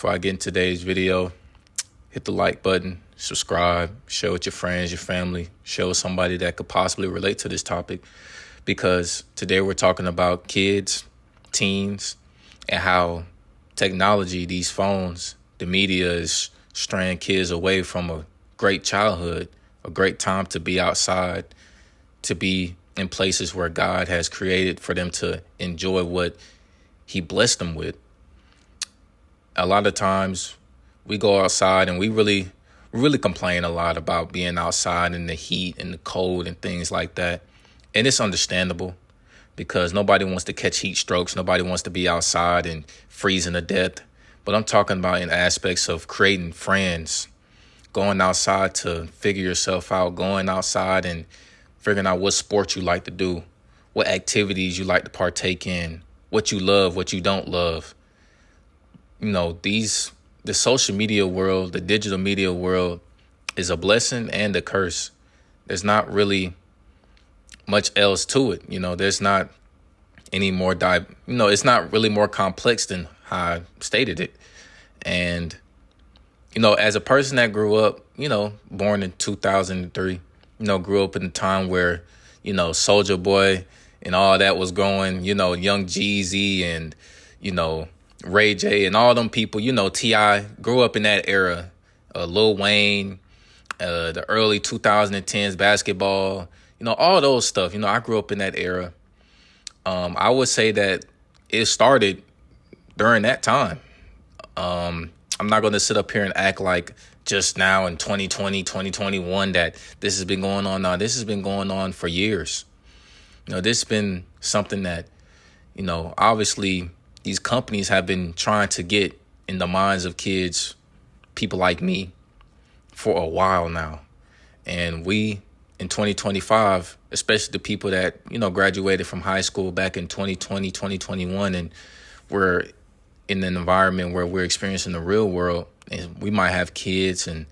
Before I get into today's video, hit the like button, subscribe, share with your friends, your family, share with somebody that could possibly relate to this topic. Because today we're talking about kids, teens, and how technology, these phones, the media is straying kids away from a great childhood, a great time to be outside, to be in places where God has created for them to enjoy what He blessed them with. A lot of times we go outside and we really complain a lot about being outside in the heat and the cold and things like that. And it's understandable because nobody wants to catch heat strokes. Nobody wants to be outside and freezing to death. But I'm talking about in aspects of creating friends, going outside to figure yourself out, going outside and figuring out what sport you like to do, what activities you like to partake in, what you love, what you don't love. You know, the social media world, the digital media world is a blessing and a curse. There's not really much else to it. You know, there's not any more it's not really more complex than how I stated it. And, as a person that grew up, born in 2003, grew up in a time where, Soulja Boy and all that was going, Young Jeezy and, Ray J and all them people, T.I. grew up in that era. Lil Wayne, the early 2010s basketball, all those stuff. I grew up in that era. I would say that it started during that time. I'm not going to sit up here and act like just now in 2020, 2021 that this has been going on now. This has been going on for years. This has been something that, obviously these companies have been trying to get in the minds of kids, people like me, for a while now. And we, in 2025, especially the people that, graduated from high school back in 2020, 2021, and we're in an environment where we're experiencing the real world, and we might have kids and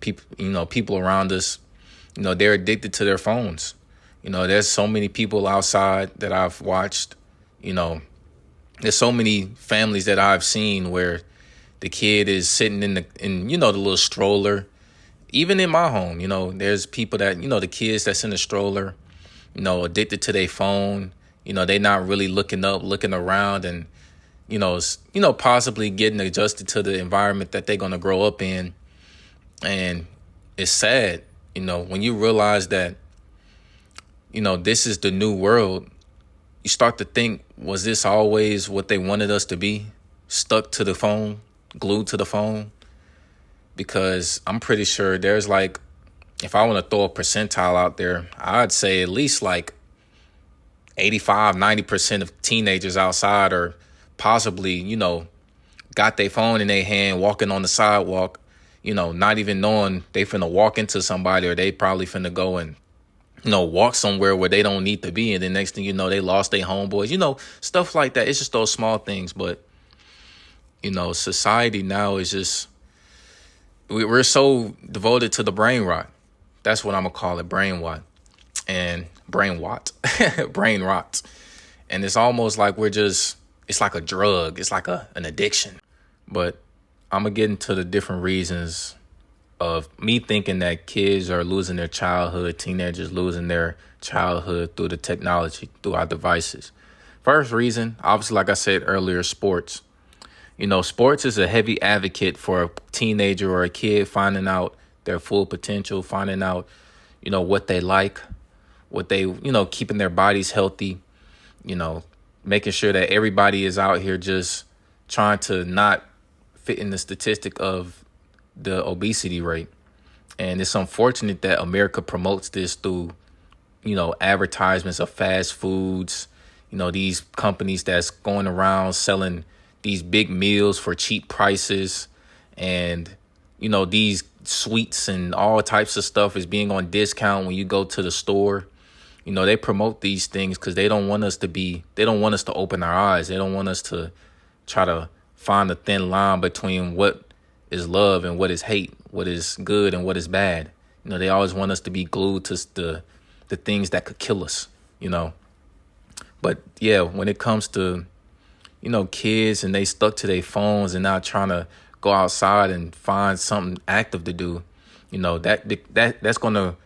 people around us, they're addicted to their phones. There's so many people outside that I've watched, there's so many families that I've seen where the kid is sitting in the little stroller. Even in my home, there's people that, the kids that's in the stroller, addicted to their phone. They not really looking up, looking around and, possibly getting adjusted to the environment that they're going to grow up in. And it's sad, when you realize that, this is the new world, you start to think, was this always what they wanted us to be? Stuck to the phone, glued to the phone? Because I'm pretty sure there's if I want to throw a percentile out there, I'd say at least 85, 90% of teenagers outside are possibly, got their phone in their hand, walking on the sidewalk, not even knowing they finna walk into somebody or they probably finna go and, walk somewhere where they don't need to be. And the next thing you know, they lost their homeboys, stuff like that. It's just those small things. But, society now is just, we're so devoted to the brain rot. That's what I'm going to call it, brain rot. And brain rot. Brain rot. And it's almost like it's like a drug. It's like an addiction. But I'm going to get into the different reasons of me thinking that kids are losing their childhood, teenagers losing their childhood through the technology, through our devices. First reason, obviously, like I said earlier, sports. Sports is a heavy advocate for a teenager or a kid finding out their full potential, finding out, what they like, what they, keeping their bodies healthy, making sure that everybody is out here just trying to not fit in the statistic of the obesity rate. And it's unfortunate that America promotes this through, advertisements of fast foods, these companies that's going around selling these big meals for cheap prices, and these sweets and all types of stuff is being on discount when you go to the store. They promote these things because they don't want us to open our eyes. They don't want us to try to find a thin line between what is love and what is hate, what is good and what is bad. They always want us to be glued to the things that could kill us, But yeah, when it comes to, kids and they stuck to their phones and not trying to go outside and find something active to do, that's going to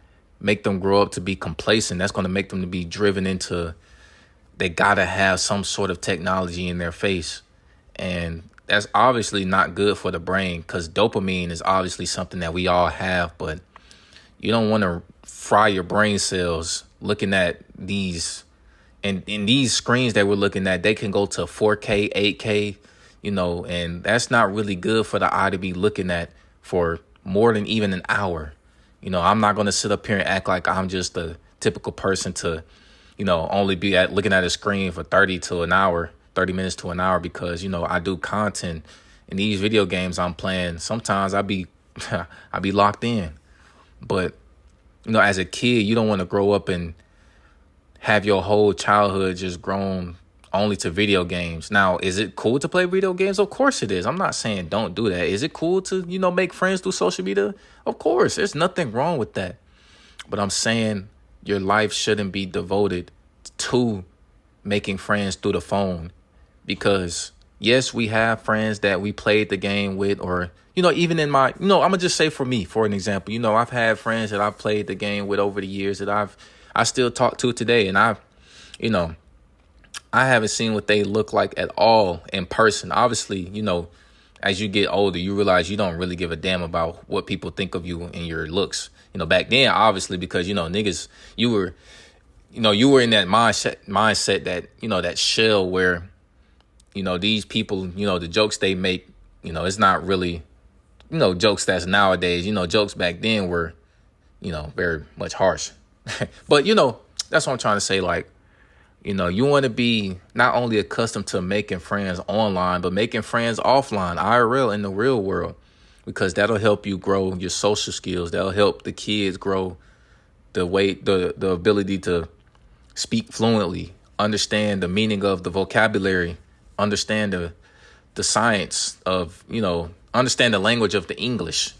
make them grow up to be complacent. That's going to make them to be driven into, they got to have some sort of technology in their face. And that's obviously not good for the brain, because dopamine is obviously something that we all have, but you don't want to fry your brain cells looking at these. And in these screens that we're looking at, they can go to 4K, 8K, and that's not really good for the eye to be looking at for more than even an hour. I'm not going to sit up here and act like I'm just a typical person to, only be looking at a screen for 30 minutes to an hour, because, I do content in these video games I'm playing. Sometimes I be locked in. But, as a kid, you don't want to grow up and have your whole childhood just grown only to video games. Now, is it cool to play video games? Of course it is. I'm not saying don't do that. Is it cool to, make friends through social media? Of course. There's nothing wrong with that. But I'm saying your life shouldn't be devoted to making friends through the phone. Because, yes, we have friends that we played the game with, or, even in my, I'm going to just say for me, for an example, I've had friends that I've played the game with over the years that I still talk to today. And I haven't seen what they look like at all in person. Obviously, as you get older, you realize you don't really give a damn about what people think of you and your looks. Back then, obviously, because, niggas, you were in that mindset that, that shell where, these people, the jokes they make, it's not really, jokes that's nowadays. Jokes back then were, very much harsh. But, that's what I'm trying to say. Like, you want to be not only accustomed to making friends online, but making friends offline, IRL, in the real world, because that'll help you grow your social skills. That'll help the kids grow the ability to speak fluently, understand the meaning of the vocabulary, understand the science of, understand the language of the English,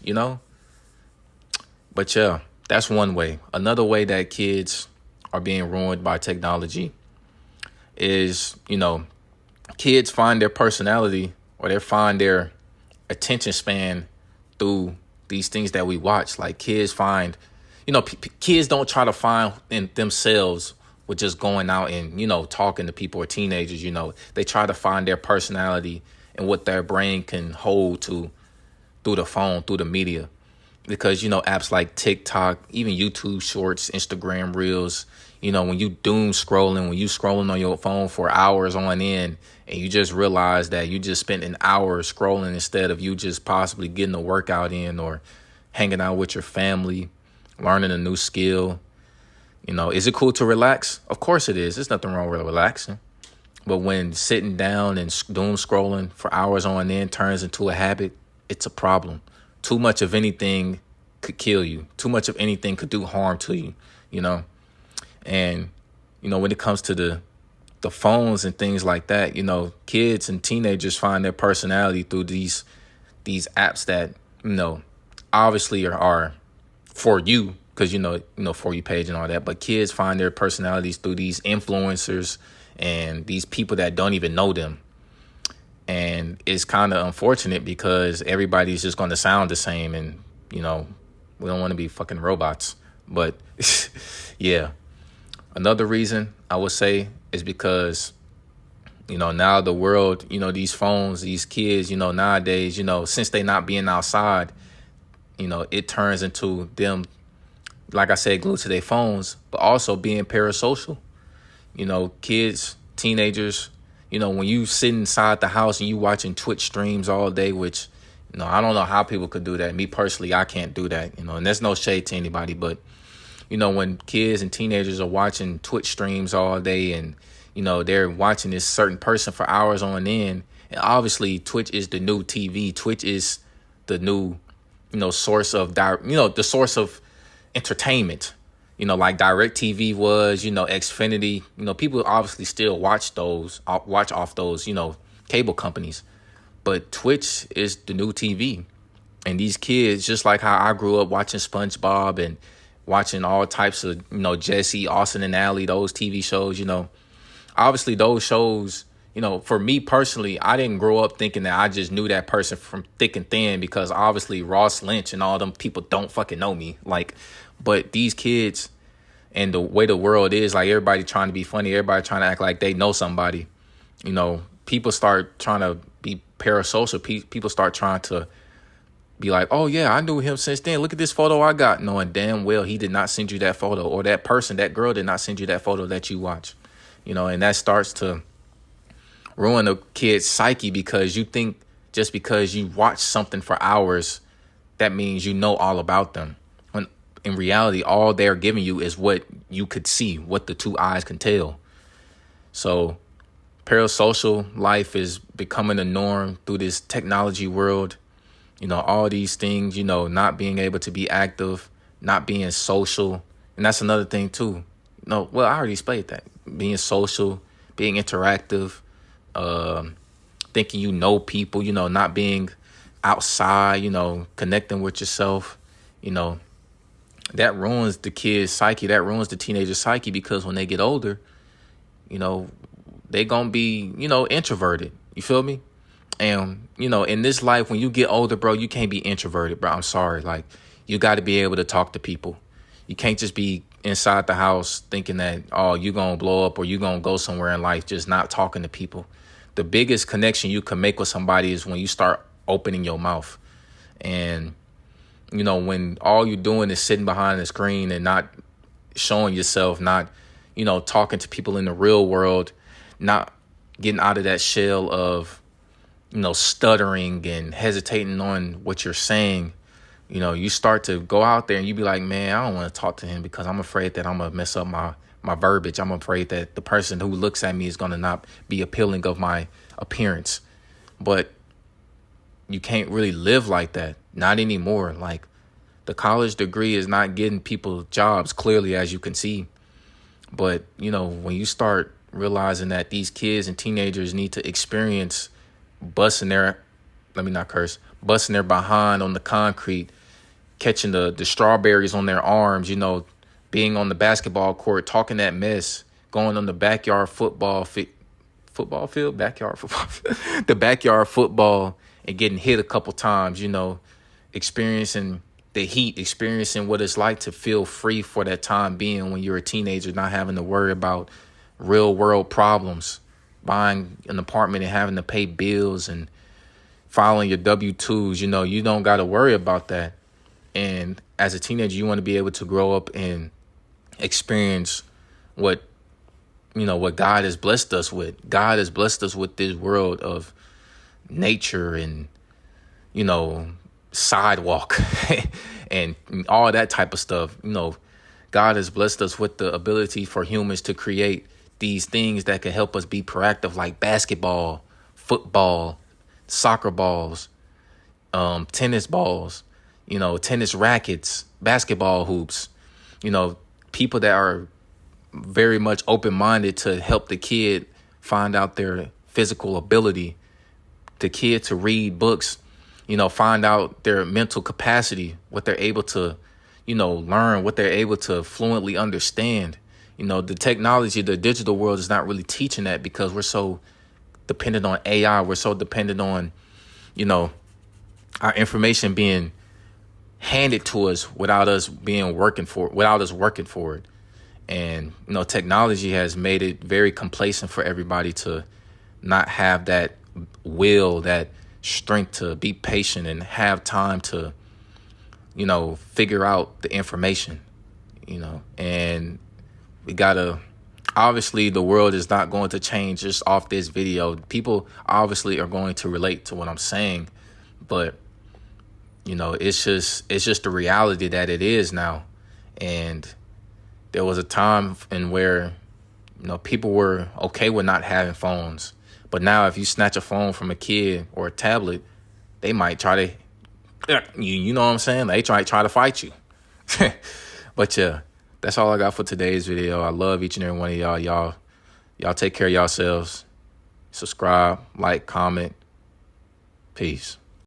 But yeah, that's one way. Another way that kids are being ruined by technology is, kids find their personality, or they find their attention span through these things that we watch. Like, kids find, kids don't try to find in themselves with just going out and, talking to people, or teenagers, they try to find their personality and what their brain can hold to through the phone, through the media. Because, apps like TikTok, even YouTube Shorts, Instagram Reels, when you doom scrolling, when you scrolling on your phone for hours on end, and you just realize that you just spent an hour scrolling instead of you just possibly getting a workout in, or hanging out with your family, learning a new skill. Is it cool to relax? Of course it is. There's nothing wrong with relaxing. But when sitting down and doom scrolling for hours on end turns into a habit, it's a problem. Too much of anything could kill you. Too much of anything could do harm to you, And, when it comes to the phones and things like that, kids and teenagers find their personality through these apps that, obviously are for you, because, For You page and all that. But kids find their personalities through these influencers and these people that don't even know them. And it's kind of unfortunate, because everybody's just going to sound the same, and, we don't want to be fucking robots. But yeah, another reason I would say is because, now the world, these phones, these kids, nowadays, since they not being outside, it turns into them, like I said, glued to their phones, but also being parasocial. Kids, teenagers, when you sit inside the house and you watching Twitch streams all day, which, I don't know how people could do that. Me personally, I can't do that, and there's no shade to anybody. But, when kids and teenagers are watching Twitch streams all day, and, they're watching this certain person for hours on end. And obviously Twitch is the new TV. Twitch is the new, source of, the source of entertainment. Like DirecTV was, Xfinity, people obviously still watch off those, cable companies. But Twitch is the new TV. And these kids, just like how I grew up watching SpongeBob and watching all types of, Jesse, Austin and Ally, those TV shows, obviously those shows, For me personally, I didn't grow up thinking that I just knew that person from thick and thin, because obviously Ross Lynch and all them people don't fucking know me. Like, but these kids and the way the world is, like, everybody trying to be funny, everybody trying to act like they know somebody. People start trying to be parasocial. People start trying to be like, oh yeah, I knew him since then. Look at this photo I got, knowing damn well he did not send you that photo, or that person, that girl did not send you that photo that you watch. And that starts to ruin a kid's psyche, because you think just because you watch something for hours, that means you know all about them. When in reality, all they're giving you is what you could see, what the two eyes can tell. So parasocial life is becoming the norm through this technology world. All these things, not being able to be active, not being social. And that's another thing too. No, well, I already explained that. Being social, being interactive, thinking people, not being outside, connecting with yourself, that ruins the kid's psyche. That ruins the teenager's psyche, because when they get older, they gonna be, introverted. You feel me? And, in this life, when you get older, bro, you can't be introverted, bro. I'm sorry. Like, you got to be able to talk to people. You can't just be inside the house thinking that, oh, you're going to blow up or you're going to go somewhere in life just not talking to people. The biggest connection you can make with somebody is when you start opening your mouth. And, when all you're doing is sitting behind the screen and not showing yourself, not, talking to people in the real world, not getting out of that shell of, stuttering and hesitating on what you're saying, you start to go out there and you be like, man, I don't want to talk to him because I'm afraid that I'm going to mess up my verbiage. I'm afraid that the person who looks at me is going to not be appealing of my appearance. But you can't really live like that. Not anymore. Like, the college degree is not getting people jobs, clearly, as you can see. But, when you start realizing that these kids and teenagers need to experience busting their behind on the concrete, catching the strawberries on their arms, being on the basketball court, talking that mess, going on the backyard football field, the backyard football, and getting hit a couple times, experiencing the heat, experiencing what it's like to feel free for that time being when you're a teenager, not having to worry about real world problems. Buying an apartment and having to pay bills and filing your W-2s, you don't got to worry about that. And as a teenager, you want to be able to grow up and experience what God has blessed us with. God has blessed us with this world of nature and, sidewalk and all that type of stuff. God has blessed us with the ability for humans to create these things that can help us be proactive, like basketball, football, soccer balls, tennis balls, tennis rackets, basketball hoops, people that are very much open-minded to help the kid find out their physical ability, the kid to read books, find out their mental capacity, what they're able to, learn, what they're able to fluently understand. The technology, the digital world is not really teaching that, because we're so dependent on AI. We're so dependent on, our information being handed to us without us working for it. And, technology has made it very complacent for everybody to not have that will, that strength to be patient and have time to, figure out the information, and we gotta, obviously the world is not going to change just off this video. People obviously are going to relate to what I'm saying, but it's just the reality that it is now. And there was a time in where, people were okay with not having phones. But now if you snatch a phone from a kid or a tablet, they might try to, you know what I'm saying? They try to fight you. But yeah, that's all I got for today's video. I love each and every one of y'all. Y'all take care of yourselves. Subscribe, like, comment. Peace.